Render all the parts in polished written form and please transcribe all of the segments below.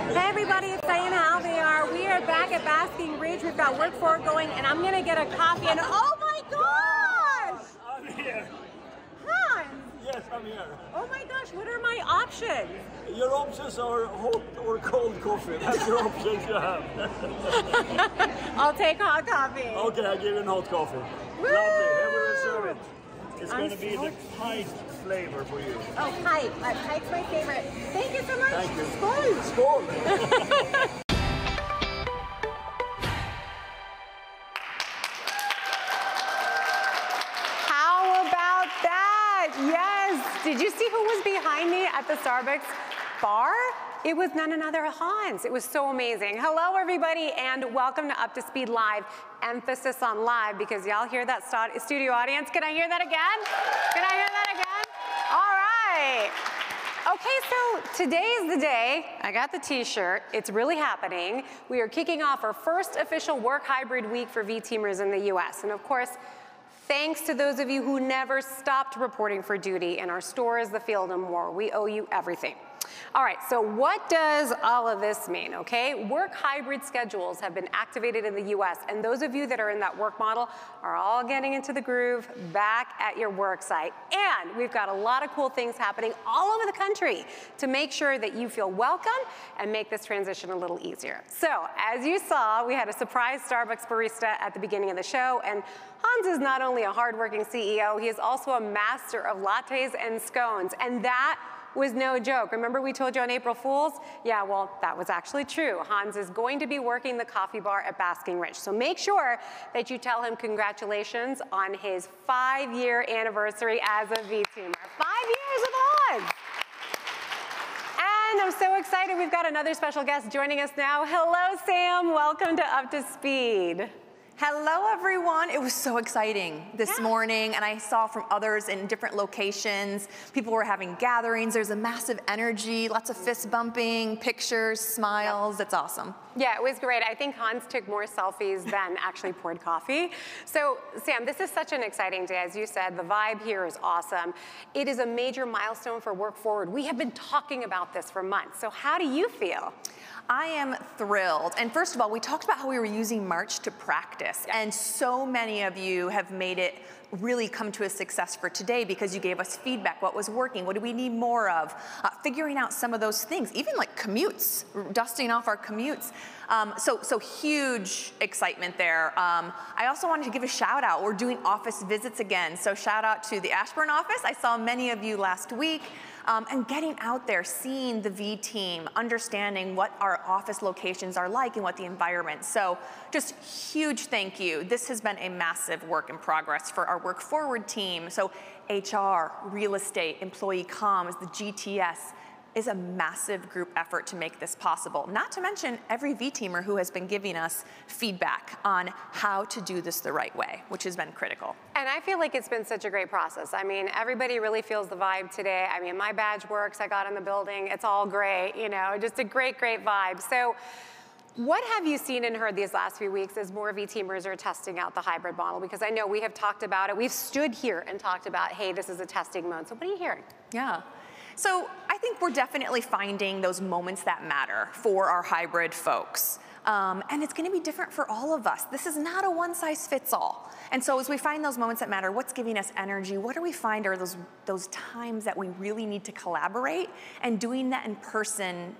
Hey everybody, it's Diana Alvear. We are back at Basking Ridge. We've got Work Forward going, and I'm gonna get a coffee. And oh my gosh! I'm here. Hans! Yes, I'm here. Oh my gosh, what are my options? Your options are hot or cold coffee. That's your options you have. I'll take hot coffee. Okay, I'll give you a hot coffee. Woo! Lovely. Here we will serve it. It's I'm going to be so the kite flavor for you. Oh, kite. Kite's my favorite. Thank you so much. Thank you. Skål! Skål! How about that? Yes. Did you see who was behind me at the Starbucks bar? It was none other than Hans. It was so amazing. Hello, everybody, and welcome to Up to Speed Live. Emphasis on live, because y'all hear that studio audience. Can I hear that again? Can I hear that again? All right. Okay, so today is the day. I got the t-shirt. It's really happening. We are kicking off our first official work hybrid week for V-Teamers in the US. And of course, thanks to those of you who never stopped reporting for duty in our stores, the field, and more. We owe you everything. All right, so what does all of this mean, okay? Work hybrid schedules have been activated in the US, and those of you that are in that work model are all getting into the groove back at your work site. And we've got a lot of cool things happening all over the country to make sure that you feel welcome and make this transition a little easier. So, as you saw, we had a surprise Starbucks barista at the beginning of the show, and Hans is not only a hardworking CEO, he is also a master of lattes and scones, and that was no joke. Remember we told you on April Fools? Yeah, well, that was actually true. Hans is going to be working the coffee bar at Basking Ridge. So make sure that you tell him congratulations on his 5-year anniversary as a V-Teamer. 5 years with Hans! And I'm so excited, we've got another special guest joining us now. Hello, Sam, welcome to Up to Speed. Hello, everyone. It was so exciting this morning, and I saw from others in different locations. People were having gatherings. There's a massive energy, lots of fist bumping, pictures, smiles. It's awesome. Yeah, it was great. I think Hans took more selfies than actually poured coffee. So, Sam, this is such an exciting day. As you said, the vibe here is awesome. It is a major milestone for Work Forward. We have been talking about this for months. So how do you feel? I am thrilled. And first of all, we talked about how we were using March to practice. And so many of you have made it really come to a success for today because you gave us feedback. What was working? What do we need more of? Figuring out some of those things, even like commutes, dusting off our commutes. So huge excitement there. I also wanted to give a shout out. We're doing office visits again. So shout out to the Ashburn office. I saw many of you last week. And getting out there, seeing the V team, understanding what our office locations are like and what the environment. So just huge thank you. This has been a massive work in progress for our Work Forward team. So HR, real estate, employee comms, the GTS is a massive group effort to make this possible. Not to mention every V-Teamer who has been giving us feedback on how to do this the right way, which has been critical. And I feel like it's been such a great process. I mean, everybody really feels the vibe today. I mean, my badge works, I got in the building, it's all great, you know, just a great, great vibe. So what have you seen and heard these last few weeks as more V-Teamers are testing out the hybrid model? Because I know we have talked about it. We've stood here and talked about, hey, this is a testing mode. So what are you hearing? Yeah. So I think we're definitely finding those moments that matter for our hybrid folks. And it's gonna be different for all of us. This is not a one-size-fits-all. And so as we find those moments that matter, what's giving us energy, what do we find are those times that we really need to collaborate, and doing that in person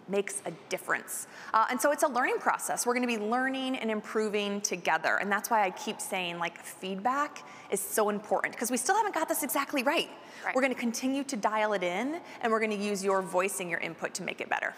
makes a difference. And so it's a learning process. We're gonna be learning and improving together. And that's why I keep saying, like, feedback is so important, because we still haven't got this exactly right. We're gonna continue to dial it in, and we're gonna use your voice and your input to make it better.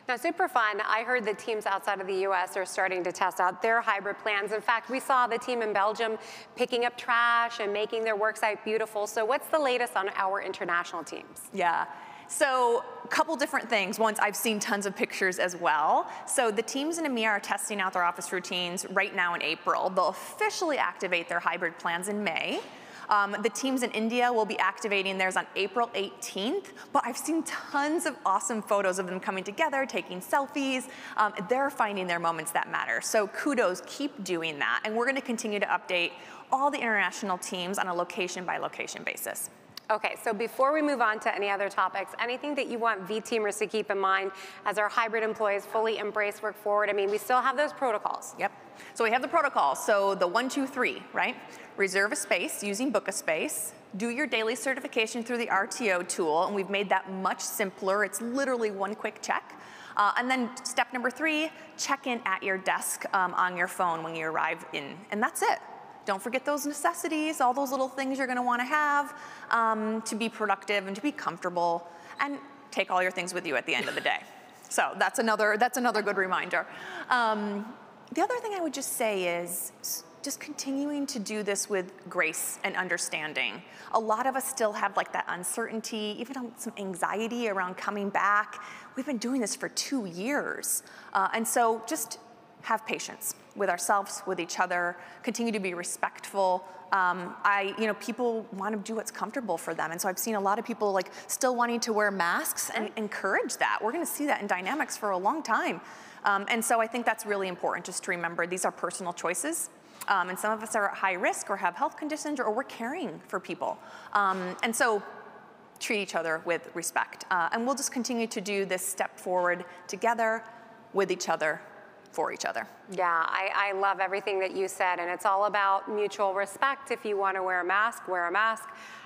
Now, super fun. I heard that teams outside of the US are starting to test out their hybrid plans. In fact, we saw the team in Belgium picking up trash and making their worksite beautiful. So what's the latest on our international teams? Yeah. So a couple different things. One, I've seen tons of pictures as well. So the teams in EMEA are testing out their office routines right now in April. They'll officially activate their hybrid plans in May. The teams in India will be activating theirs on April 18th, but I've seen tons of awesome photos of them coming together, taking selfies. They're finding their moments that matter. So kudos, keep doing that. And we're gonna continue to update all the international teams on a location by location basis. Okay, so before we move on to any other topics, anything that you want V-Teamers to keep in mind as our hybrid employees fully embrace work forward? I mean, we still have those protocols. Yep. So we have the protocols. So the 1, 2, 3, right? Reserve a space using Book a Space. Do your daily certification through the RTO tool, and we've made that much simpler. It's literally one quick check. And then step number 3, check in at your desk on your phone when you arrive in, and that's it. Don't forget those necessities, all those little things you're gonna wanna have to be productive and to be comfortable, and take all your things with you at the end of the day. So that's another good reminder. The other thing I would just say is just continuing to do this with grace and understanding. A lot of us still have like that uncertainty, even some anxiety around coming back. We've been doing this for 2 years. And so just have patience with ourselves, with each other, continue to be respectful. People want to do what's comfortable for them. And so I've seen a lot of people like still wanting to wear masks and encourage that. We're going to see that in dynamics for a long time. And so I think that's really important just to remember these are personal choices. And some of us are at high risk or have health conditions or we're caring for people. And so treat each other with respect. And we'll just continue to do this step forward together, with each other, for each other. Yeah, I love everything that you said, and it's all about mutual respect. If you want to wear a mask, wear a mask.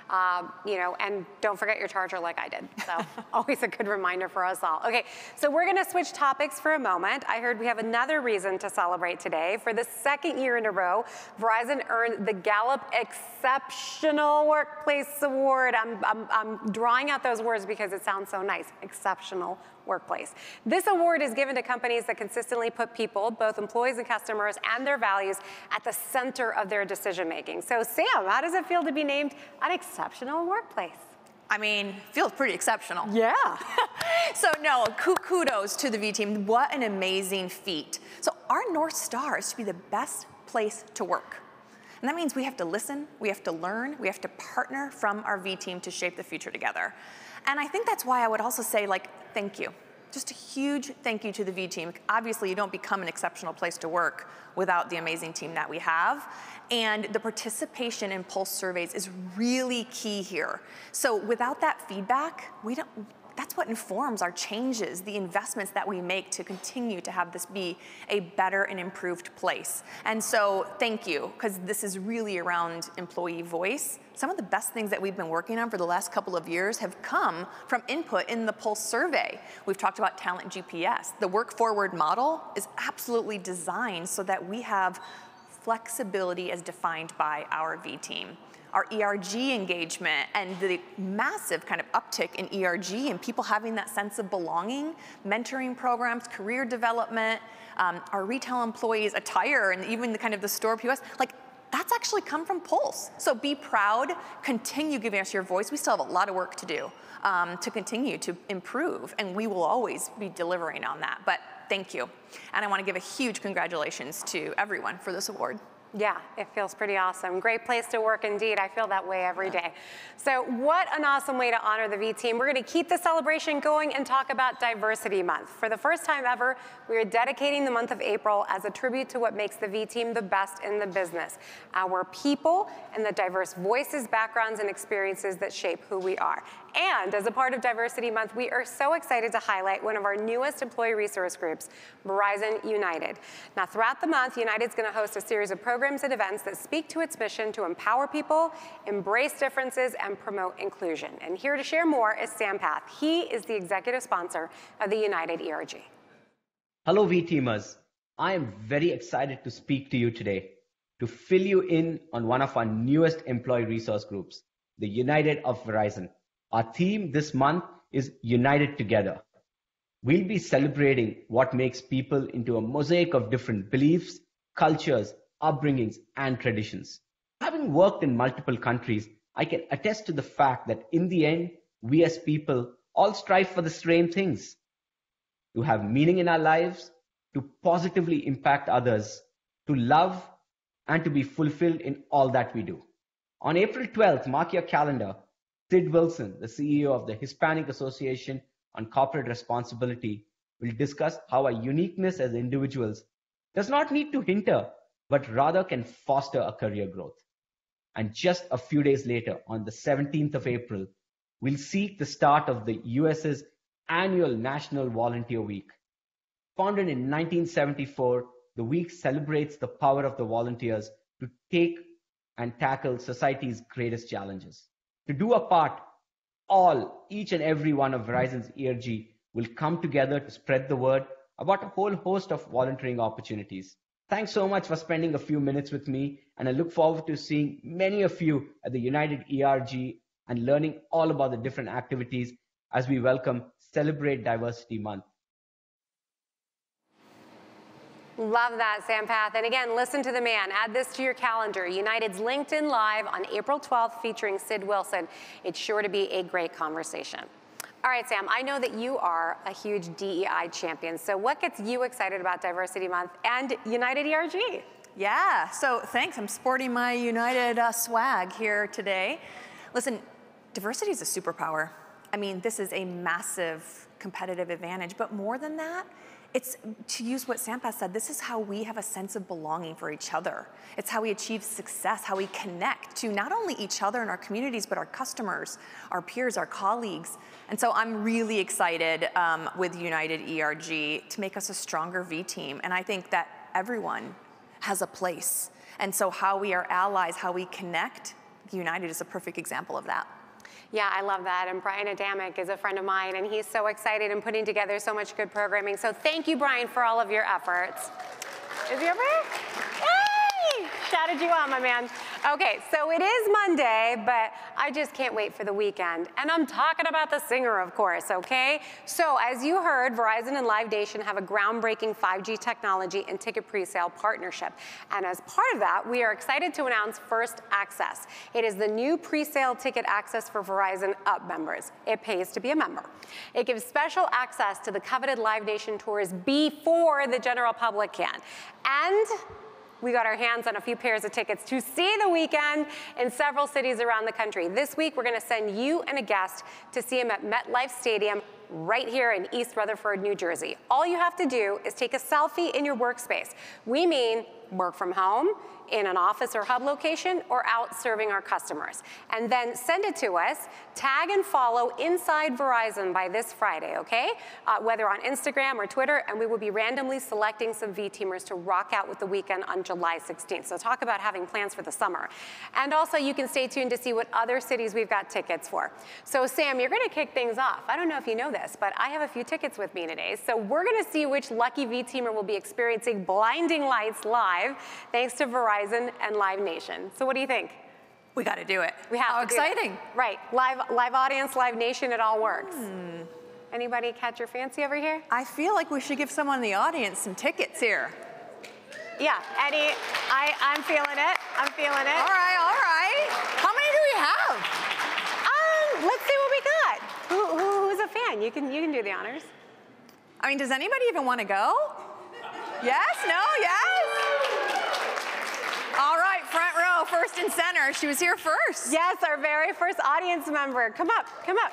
And don't forget your charger like I did. So always a good reminder for us all. Okay, so we're gonna switch topics for a moment. I heard we have another reason to celebrate today. For the second year in a row, Verizon earned the Gallup Exceptional Workplace Award. I'm drawing out those words because it sounds so nice, exceptional workplace. This award is given to companies that consistently put people, both employees and customers, and their values at the center of their decision making. So Sam, how does it feel to be named an exceptional workplace? I mean, feels pretty exceptional. Yeah. So no, kudos to the V team. What an amazing feat. So our North Star is to be the best place to work. And that means we have to listen, we have to learn, we have to partner from our V team to shape the future together. And I think that's why I would also say, thank you. Just a huge thank you to the V team. Obviously, you don't become an exceptional place to work without the amazing team that we have. And the participation in pulse surveys is really key here. So without that feedback, that's what informs our changes, the investments that we make to continue to have this be a better and improved place. And so thank you, because this is really around employee voice. Some of the best things that we've been working on for the last couple of years have come from input in the Pulse survey. We've talked about Talent GPS. The work forward model is absolutely designed so that we have flexibility as defined by our V team. Our ERG engagement and the massive kind of uptick in ERG and people having that sense of belonging, mentoring programs, career development, our retail employees attire, and even the store POS, that's actually come from Pulse. So be proud, continue giving us your voice. We still have a lot of work to do to continue to improve, and we will always be delivering on that. But thank you. And I want to give a huge congratulations to everyone for this award. Yeah, it feels pretty awesome. Great place to work indeed. I feel that way every day. So what an awesome way to honor the V team. We're going to keep the celebration going and talk about Diversity Month. For the first time ever, we are dedicating the month of April as a tribute to what makes the V team the best in the business, our people and the diverse voices, backgrounds, and experiences that shape who we are. And as a part of Diversity Month, we are so excited to highlight one of our newest employee resource groups, Verizon United. Now, throughout the month, United's going to host a series of programs and events that speak to its mission to empower people, embrace differences, and promote inclusion. And here to share more is Sampath. He is the executive sponsor of the United ERG. Hello, V-Teamers. I am very excited to speak to you today to fill you in on one of our newest employee resource groups, the United of Verizon. Our theme this month is United Together. We'll be celebrating what makes people into a mosaic of different beliefs, cultures, upbringings, and traditions. Having worked in multiple countries, I can attest to the fact that in the end, we as people all strive for the same things: to have meaning in our lives, to positively impact others, to love, and to be fulfilled in all that we do. On April 12th, mark your calendar, Sid Wilson, the CEO of the Hispanic Association on Corporate Responsibility, will discuss how our uniqueness as individuals does not need to hinder, but rather can foster a career growth. And just a few days later, on the 17th of April, we'll see the start of the US's annual National Volunteer Week. Founded in 1974, the week celebrates the power of the volunteers to take and tackle society's greatest challenges. To do a part, each and every one of Verizon's ERG will come together to spread the word about a whole host of volunteering opportunities. Thanks so much for spending a few minutes with me, and I look forward to seeing many of you at the United ERG and learning all about the different activities as we welcome Celebrate Diversity Month. Love that, Sampath. And again, listen to the man. Add this to your calendar. United's LinkedIn Live on April 12th featuring Sid Wilson. It's sure to be a great conversation. All right, Sam, I know that you are a huge DEI champion. So what gets you excited about Diversity Month and United ERG? Yeah, so thanks. I'm sporting my United swag here today. Listen, diversity is a superpower. I mean, this is a massive competitive advantage, but more than that, it's, to use what Sampath said, this is how we have a sense of belonging for each other. It's how we achieve success, how we connect to not only each other and our communities, but our customers, our peers, our colleagues. And so I'm really excited with United ERG to make us a stronger V team. And I think that everyone has a place. And so how we are allies, how we connect, United is a perfect example of that. Yeah, I love that. And Brian Adamic is a friend of mine, and he's so excited and putting together so much good programming. So thank you, Brian, for all of your efforts. Is he over here? Yay! Shouted you out, my man. Okay, so it is Monday, but I just can't wait for the weekend. And I'm talking about the singer, of course, okay? So as you heard, Verizon and Live Nation have a groundbreaking 5G technology and ticket presale partnership. And as part of that, we are excited to announce First Access. It is the new presale ticket access for Verizon Up members. It pays to be a member. It gives special access to the coveted Live Nation tours before the general public can. And we got our hands on a few pairs of tickets to see the Weeknd in several cities around the country. This week, we're going to send you and a guest to see him at MetLife Stadium right here in East Rutherford, New Jersey. All you have to do is take a selfie in your workspace. We mean work from home, in an office or hub location, or out serving our customers. And then send it to us, tag and follow Inside Verizon by this Friday, okay? Whether on Instagram or Twitter, and we will be randomly selecting some V-teamers to rock out with the Weeknd on July 16th. So talk about having plans for the summer. And also you can stay tuned to see what other cities we've got tickets for. So Sam, you're gonna kick things off. I don't know if you know this, but I have a few tickets with me today. So we're gonna see which lucky V-teamer will be experiencing blinding lights live, thanks to Verizon and Live Nation. So what do you think? We got to do it. We have How to exciting. Do it. Right, live audience, Live Nation, it all works. Anybody catch your fancy over here? I feel like we should give someone in the audience some tickets here. Yeah, Eddie, I'm feeling it. I'm feeling it. All right, all right. How many do we have? Let's see what we got. Who's a fan? You can do the honors. I mean, does anybody even want to go? Yes? No? Yes? All right, front row, first and center. She was here first. Yes, our very first audience member. Come up, come up.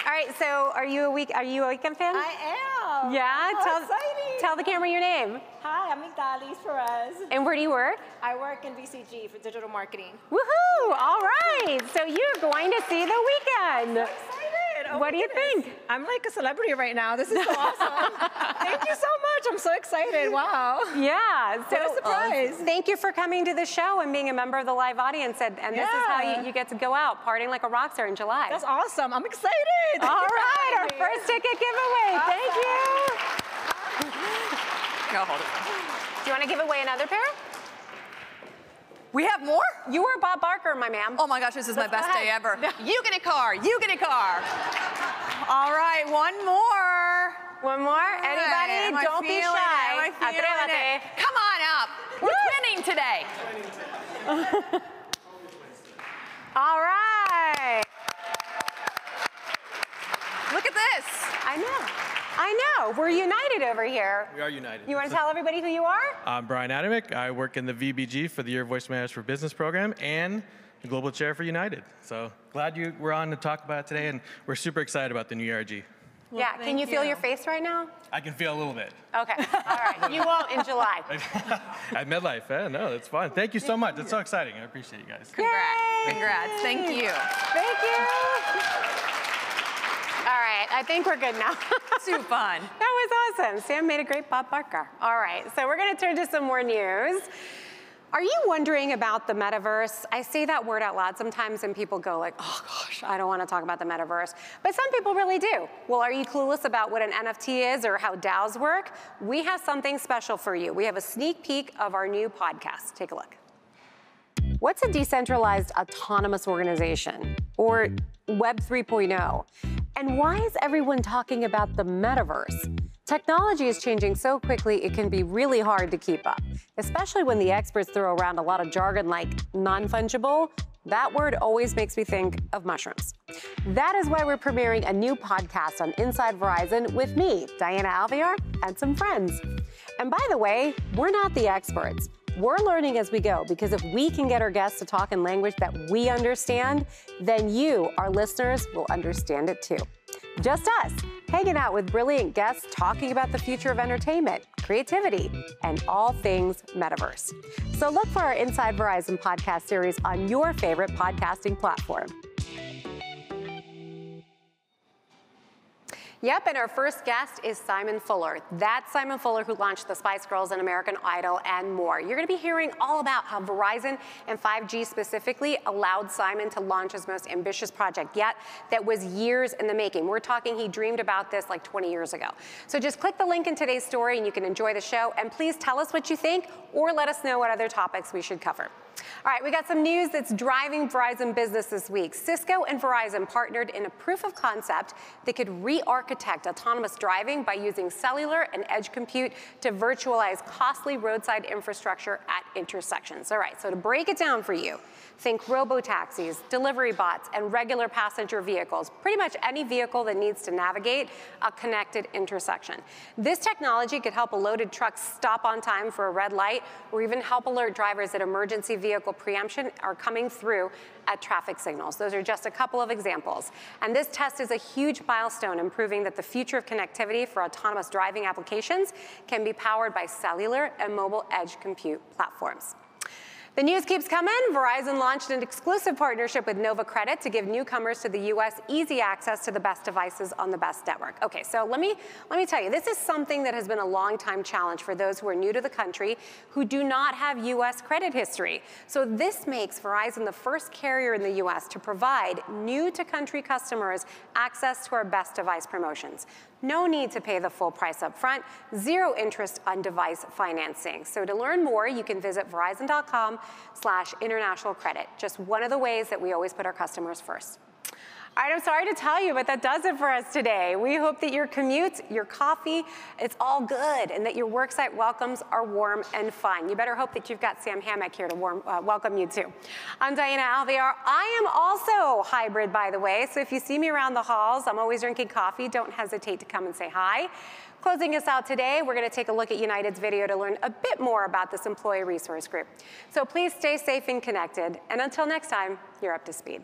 All right, so are you a Weeknd fan? I am. Yeah, How exciting. Tell the camera your name. Hi, I'm Migdalis Perez. And where do you work? I work in BCG for digital marketing. Woohoo! All right, so you're going to see the Weeknd. I'm excited. Oh What do you goodness. think? I'm like a celebrity right now. This is so awesome. Thank you so much. I'm so excited. Wow. Yeah. So What a surprise. Thank you for coming to the show and being a member of the live audience. And this is how you get to go out partying like a rock star in July. That's awesome. I'm excited. All right, our Thank you. first ticket giveaway. Awesome. Thank you. No, hold it. Do you want to give away another pair? We have more? You were Bob Barker, my ma'am. Oh my gosh, this is my best day ever. No. You get a car, you get a car. All right, one more. One more? Anybody? Am I Don't be feeling shy. it? Am I feeling Atrévete. it? Come on up. We're twinning today. All right. Look at this. I know. We're united over here. We are united. You want to tell everybody who you are? I'm Brian Adamic. I work in the VBG for the Year Voice Managers for Business program and the Global Chair for United. So glad you were on to talk about it today, and we're super excited about the new ERG. Well, yeah, can you feel your face right now? I can feel a little bit. Okay, all right. You won't in July. At MedLife, no, that's fun. Thank you so much. That's so exciting. I appreciate you guys. Congrats. Thank you. Thank you. All right, I think we're good now. Too fun. That was awesome. Sam made a great Bob Barker. All right, so we're gonna turn to some more news. Are you wondering about the metaverse? I say that word out loud sometimes and people go like, oh gosh, I don't want to talk about the metaverse. But some people really do. Well, are you clueless about what an NFT is or how DAOs work? We have something special for you. We have a sneak peek of our new podcast. Take a look. What's a decentralized autonomous organization, or Web 3.0? And why is everyone talking about the metaverse? Technology is changing so quickly it can be really hard to keep up, especially when the experts throw around a lot of jargon like non-fungible. That word always makes me think of mushrooms. That is why we're premiering a new podcast on Inside Verizon with me, Diana Alvear, and some friends. And by the way, we're not the experts. We're learning as we go, because if we can get our guests to talk in language that we understand, then you, our listeners, will understand it too. Just us, hanging out with brilliant guests talking about the future of entertainment, creativity, and all things metaverse. So look for our Inside Verizon podcast series on your favorite podcasting platform. Yep, and our first guest is Simon Fuller. That's Simon Fuller who launched the Spice Girls and American Idol and more. You're gonna be hearing all about how Verizon and 5G specifically allowed Simon to launch his most ambitious project yet that was years in the making. We're talking he dreamed about this like 20 years ago. So just click the link in today's story and you can enjoy the show. And please tell us what you think or let us know what other topics we should cover. All right, we got some news that's driving Verizon business this week. Cisco and Verizon partnered in a proof of concept that could re-architect autonomous driving by using cellular and edge compute to virtualize costly roadside infrastructure at intersections. All right, so to break it down for you, think robo-taxis, delivery bots, and regular passenger vehicles, pretty much any vehicle that needs to navigate a connected intersection. This technology could help a loaded truck stop on time for a red light, or even help alert drivers that emergency vehicle preemption are coming through at traffic signals. Those are just a couple of examples. And this test is a huge milestone in proving that the future of connectivity for autonomous driving applications can be powered by cellular and mobile edge compute platforms. The news keeps coming. Verizon launched an exclusive partnership with Nova Credit to give newcomers to the US easy access to the best devices on the best network. Okay, so let me tell you, this is something that has been a long time challenge for those who are new to the country who do not have US credit history. So this makes Verizon the first carrier in the US to provide new to country customers access to our best device promotions. No need to pay the full price up front, zero interest on device financing. So to learn more, you can visit verizon.com/international credit. Just one of the ways that we always put our customers first. All right, I'm sorry to tell you, but that does it for us today. We hope that your commute, your coffee, it's all good, and that your worksite welcomes are warm and fun. You better hope that you've got Sam Hammock here to welcome you too. I'm Diana Alvear. I am also hybrid, by the way, so if you see me around the halls, I'm always drinking coffee. Don't hesitate to come and say hi. Closing us out today, we're going to take a look at United's video to learn a bit more about this employee resource group. So please stay safe and connected, and until next time, you're up to speed.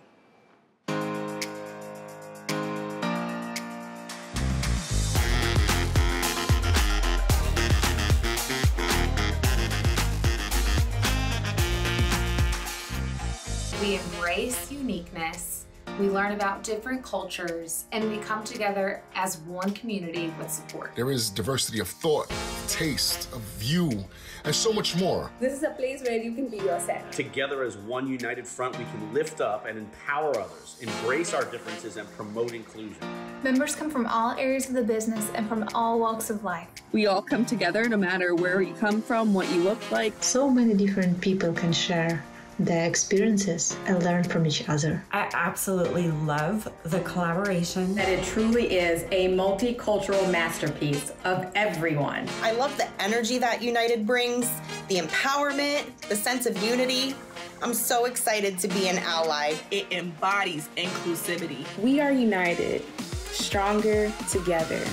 We embrace uniqueness, we learn about different cultures, and we come together as one community with support. There is diversity of thought, taste, of view, and so much more. This is a place where you can be yourself. Together as one united front, we can lift up and empower others, embrace our differences, and promote inclusion. Members come from all areas of the business and from all walks of life. We all come together no matter where you come from, what you look like. So many different people can share their experiences and learn from each other. I absolutely love the collaboration. That it truly is a multicultural masterpiece of everyone. I love the energy that United brings, the empowerment, the sense of unity. I'm so excited to be an ally. It embodies inclusivity. We are united, stronger together.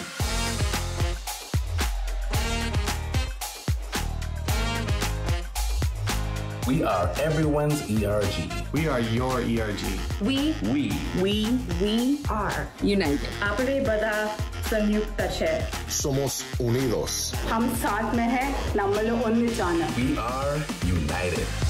We are everyone's ERG. We are your ERG. We are United. Apre bada संयुक्त है Somos unidos. हम साथ में हैं नम्मल ओन्निचाना We are united.